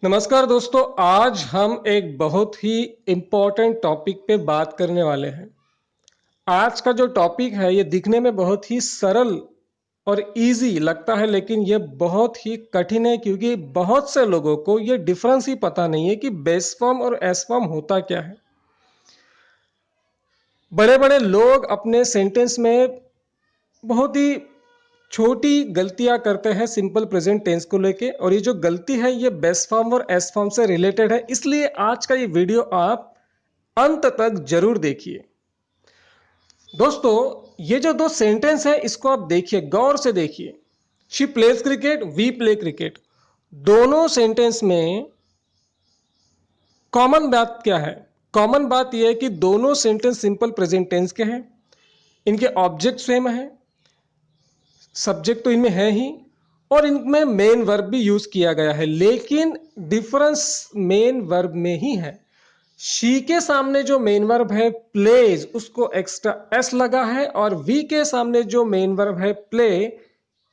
नमस्कार दोस्तों, आज हम एक बहुत ही इम्पोर्टेंट टॉपिक पे बात करने वाले हैं। आज का जो टॉपिक है ये दिखने में बहुत ही सरल और इजी लगता है, लेकिन ये बहुत ही कठिन है क्योंकि बहुत से लोगों को ये डिफरेंस ही पता नहीं है कि बेस फॉर्म और एस फॉर्म होता क्या है। बड़े बड़े लोग अपने सेंटेंस में बहुत ही छोटी गलतियां करते हैं सिंपल प्रेजेंट टेंस को लेके, और ये जो गलती है ये बेस फॉर्म और एस फॉर्म से रिलेटेड है। इसलिए आज का ये वीडियो आप अंत तक जरूर देखिए। दोस्तों, ये जो दो सेंटेंस है इसको आप देखिए, गौर से देखिए। She plays cricket, we play cricket. दोनों सेंटेंस में कॉमन बात क्या है? कॉमन बात यह है कि दोनों सेंटेंस सिंपल प्रेजेंट टेंस के हैं, इनके ऑब्जेक्ट सेम है, सब्जेक्ट तो इनमें है ही, और इनमें मेन वर्ब भी यूज किया गया है। लेकिन डिफरेंस मेन वर्ब में ही है। शी के सामने जो मेन वर्ब है प्लेज, उसको एक्स्ट्रा एस लगा है, और वी के सामने जो मेन वर्ब है प्ले,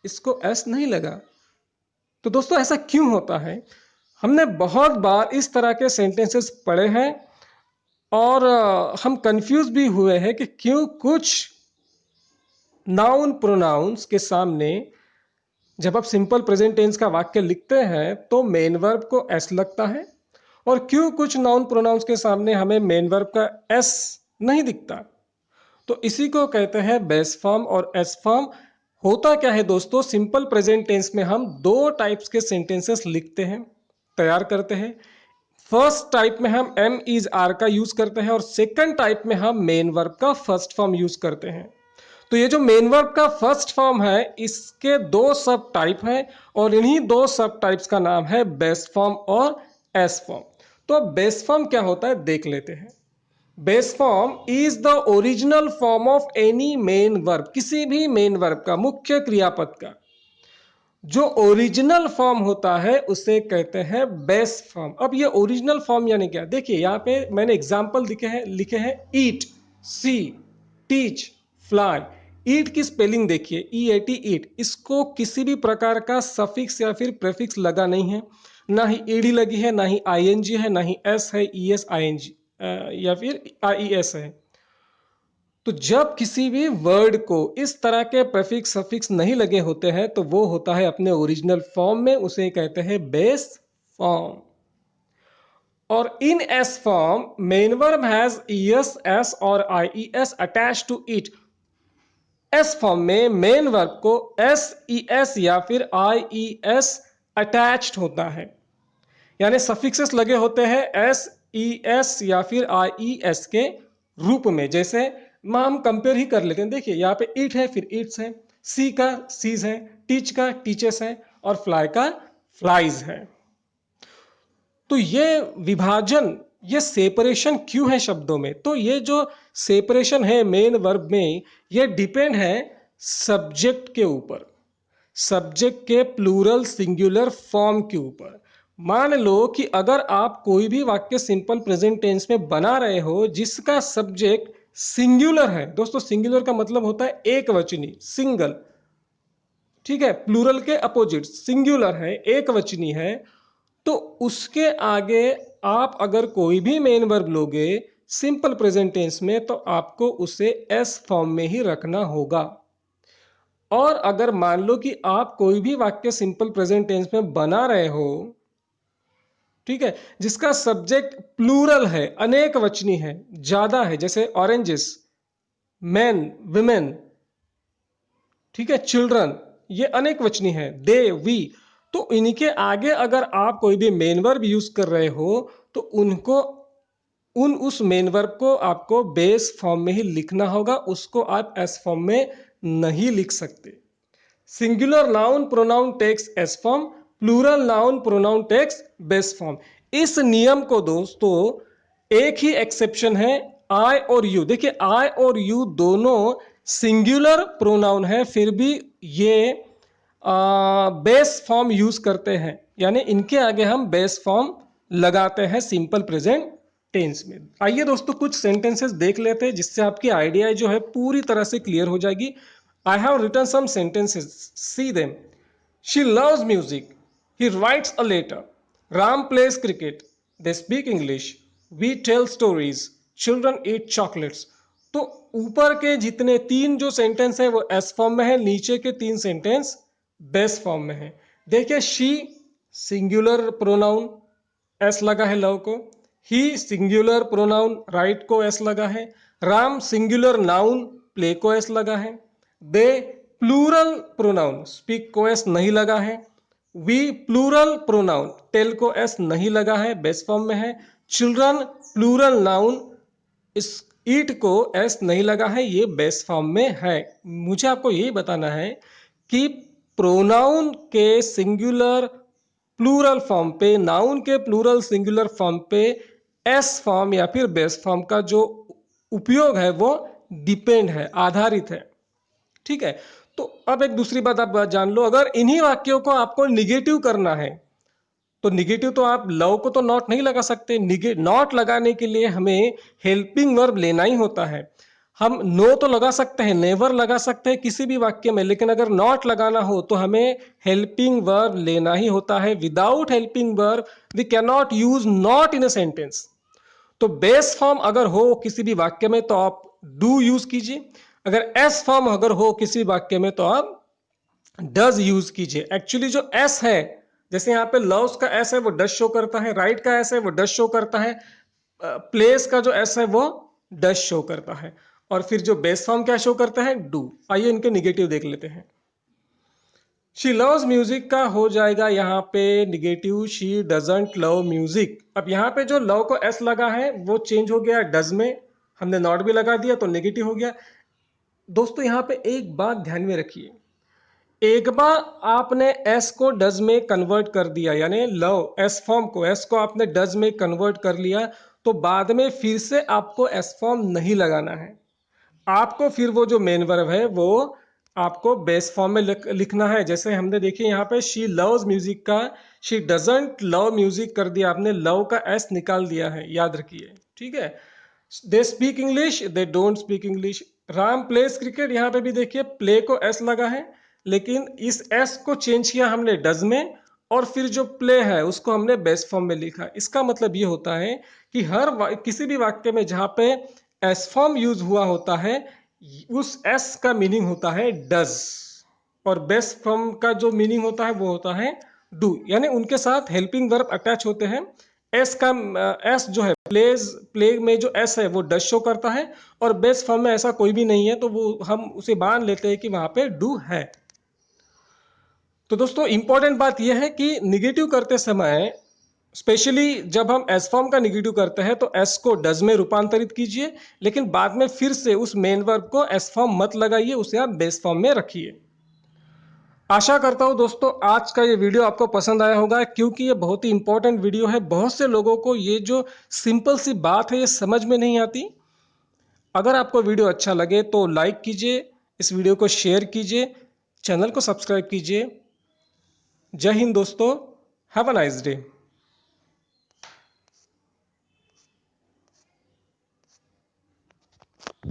इसको एस नहीं लगा। तो दोस्तों, ऐसा क्यों होता है? हमने बहुत बार इस तरह के सेंटेंसेस पढ़े हैं और हम कंफ्यूज भी हुए हैं कि क्यों कुछ नाउन प्रोनाउंस के सामने जब आप सिंपल प्रेजेंट टेंस का वाक्य लिखते हैं तो मेन वर्ब को एस लगता है, और क्यों कुछ नाउन प्रोनाउंस के सामने हमें मेन वर्ब का एस नहीं दिखता। तो इसी को कहते हैं बेस फॉर्म और एस फॉर्म। होता क्या है दोस्तों, सिंपल प्रेजेंट टेंस में हम दो टाइप्स के सेंटेंसेस लिखते हैं, तैयार करते हैं। फर्स्ट टाइप में हम एम इज आर का यूज करते हैं, और सेकंड टाइप में हम मेन वर्ब का फर्स्ट फॉर्म यूज करते हैं। तो ये जो मेन वर्ब का फर्स्ट फॉर्म है इसके दो सब टाइप हैं, और इन्हीं दो सब टाइप्स का नाम है बेस फॉर्म और एस फॉर्म। तो बेस फॉर्म क्या होता है देख लेते हैं। Base form is the original form of any main verb, किसी भी मेन वर्ब का, मुख्य क्रियापद का जो ओरिजिनल फॉर्म होता है उसे कहते हैं बेस फॉर्म। अब ये ओरिजिनल फॉर्म यानी क्या? देखिए यहाँ पे मैंने एग्जांपल लिखे हैं ईट, सी, टीच, फ्लाई। ईट की स्पेलिंग देखिए, ई ए टी, ईट। इसको किसी भी प्रकार का सफिक्स या फिर प्रेफिक्स लगा नहीं है, ना ही ईडी लगी है, ना ही आईएनजी है, ना ही एस है, ई एस आईएनजी या फिर आई एस है। तो जब किसी भी वर्ड को इस तरह के प्रेफिक्स सफिक्स नहीं लगे होते हैं तो वो होता है अपने ओरिजिनल फॉर्म में, उसे कहते हैं बेस फॉर्म। और in S form main verb has ES, S और IES attach to it. S form में मेन वर्ब को एस, ई एस या फिर आई ई एस अटैच्ड होता है, यानी सफिक्सेस लगे होते हैं एस, ई एस या फिर आई ई एस के रूप में। जैसे हम कंपेयर ही कर लेते हैं। देखिए यहाँ पे ईट है, फिर ईट्स है, सी का सीज है, टीच का टीचेस है, और फ्लाई का फ्लाइज है। तो ये विभाजन, ये सेपरेशन क्यों है शब्दों में? तो ये जो सेपरेशन है मेन वर्ब में, ये डिपेंड है सब्जेक्ट के ऊपर, सब्जेक्ट के प्लूरल सिंगुलर फॉर्म के ऊपर। मान लो कि अगर आप कोई भी वाक्य सिंपल प्रेजेंट टेंस में बना रहे हो जिसका सब्जेक्ट सिंगुलर है, दोस्तों सिंगुलर का मतलब होता है एक वचनी, सिंगल, ठीक है, प्लूरल के अपोजिट सिंगुलर है, एक वचनी है, तो उसके आगे आप अगर कोई भी मेन वर्ब लोगे सिंपल प्रेजेंट टेंस में तो आपको उसे एस फॉर्म में ही रखना होगा। और अगर मान लो कि आप कोई भी वाक्य सिंपल प्रेजेंट टेंस में बना रहे हो, ठीक है, जिसका सब्जेक्ट प्लूरल है, अनेक वचनी है, ज्यादा है, जैसे ऑरेंजेस, मैन, विमेन, ठीक है, चिल्ड्रन, ये अनेक वचनी है, दे, वी। तो इनके आगे अगर आप कोई भी मेन वर्ब यूज कर रहे हो तो उस मेन वर्ब को आपको बेस फॉर्म में ही लिखना होगा, उसको आप एस फॉर्म में नहीं लिख सकते। Singular noun pronoun takes S form, plural noun pronoun takes base form. इस नियम को दोस्तों एक ही एक्सेप्शन है, आई और यू। देखिए आई और यू दोनों सिंगुलर प्रोनाउन है, फिर भी ये बेस फॉर्म यूज करते हैं, यानी इनके आगे हम बेस फॉर्म लगाते हैं सिंपल प्रेजेंट टेंस में। आइए दोस्तों कुछ सेंटेंसेस देख लेते हैं जिससे आपकी आइडिया जो है पूरी तरह से क्लियर हो जाएगी। I have written some sentences. See them. She loves music. He writes a letter. Ram plays cricket, they speak English, we tell stories, children eat chocolates. तो ऊपर के जितने 3 जो सेंटेंस है वो एस फॉर्म में है, नीचे के 3 सेंटेंस बेस फॉर्म में है। देखिए शी सिंगुलर प्रोनाउन, एस लगा है लव को। ही सिंगुलर प्रोनाउन, राइट को एस लगा है। राम सिंगुलर नाउन, प्ले को एस लगा है। दे प्लूरल प्रोनाउन, स्पीक को एस नहीं लगा है। वी प्लूरल प्रोनाउन, टेल को एस नहीं लगा है, बेस फॉर्म में है। चिल्ड्रन प्लूरल नाउन, इस ईट को एस नहीं लगा है, ये बेस फॉर्म में है। मुझे आपको यही बताना है कि प्रोनाउन के सिंगुलर प्लूरल फॉर्म पे, नाउन के प्लूरल सिंगुलर फॉर्म पे एस फॉर्म या फिर बेस फॉर्म का जो उपयोग है वो डिपेंड है, आधारित है। ठीक है, तो अब एक दूसरी बात आप जान लो, अगर इन्हीं वाक्यों को आपको निगेटिव करना है तो निगेटिव तो आप लव को तो नॉट नहीं लगा सकते। नॉट लगाने के लिए हमें हेल्पिंग वर्ब लेना ही होता है। हम नो तो लगा सकते हैं, नेवर लगा सकते हैं किसी भी वाक्य में, लेकिन अगर नॉट लगाना हो तो हमें हेल्पिंग वर्ब लेना ही होता है। Without helping verb we can not use not in a sentence. तो बेस फॉर्म अगर हो किसी भी वाक्य में तो आप डू यूज कीजिए, अगर एस फॉर्म अगर हो किसी वाक्य में तो आप डज यूज कीजिए। एक्चुअली जो एस है, जैसे यहाँ पे लव्स का एस है वो डज शो करता है, राइट का एस है वो डज शो करता है, प्लेस का जो एस है वो डज शो करता है, और फिर जो बेस फॉर्म क्या शो करता है, डू। आइए इनके निगेटिव देख लेते हैं। शी लव्स म्यूजिक का हो जाएगा यहाँ पे negative, she doesn't love music. अब यहाँ पे जो लव को एस लगा है वो चेंज हो गया डज में, हमने नॉट भी लगा दिया तो नेगेटिव हो गया। दोस्तों यहाँ पे एक बात ध्यान में रखिए, एक बार आपने एस को डज में कन्वर्ट कर दिया, यानी लव एस फॉर्म को, एस को आपने डज में कन्वर्ट कर लिया, तो बाद में फिर से आपको एस फॉर्म नहीं लगाना है। आपको फिर वो जो मेन वर्ब है वो आपको बेस फॉर्म में लिखना है। जैसे हमने देखिए यहाँ पे शी लव्स म्यूजिक का शी डजंट लव म्यूजिक कर दिया, आपने लव का एस निकाल दिया है, याद रखिए। ठीक है, दे speak English, they don't speak English. Ram place cricket, यहाँ पे भी देखिए प्ले को एस लगा है, लेकिन इस एस को चेंज किया हमने डज में, और फिर जो प्ले है उसको हमने बेस फॉर्म में लिखा। इसका मतलब ये होता है कि किसी भी वाक्य में जहाँ पे एस फॉर्म यूज हुआ होता है उस एस का मीनिंग होता है डज, और बेस फॉर्म का जो मीनिंग होता है वो होता है डू, यानी उनके साथ हेल्पिंग वर्ब अटैच होते हैं। एस का एस जो है प्ले में जो एस है वो डज शो करता है, और बेस फॉर्म में ऐसा कोई भी नहीं है तो वो हम उसे मान लेते हैं कि वहां पे डू है। तो दोस्तों इंपॉर्टेंट बात यह है कि निगेटिव करते समय, स्पेशली जब हम एस फॉर्म का निगेटिव करते हैं तो एस को डज में रूपांतरित कीजिए, लेकिन बाद में फिर से उस मेन वर्ब को एस फॉर्म मत लगाइए, उसे आप बेस फॉर्म में रखिए। आशा करता हूं दोस्तों आज का ये वीडियो आपको पसंद आया होगा, क्योंकि ये बहुत ही इंपॉर्टेंट वीडियो है। बहुत से लोगों को ये जो सिंपल सी बात है ये समझ में नहीं आती। अगर आपको वीडियो अच्छा लगे तो लाइक कीजिए, इस वीडियो को शेयर कीजिए, चैनल को सब्सक्राइब कीजिए। जय हिंद दोस्तों, हैव अ नाइस डे।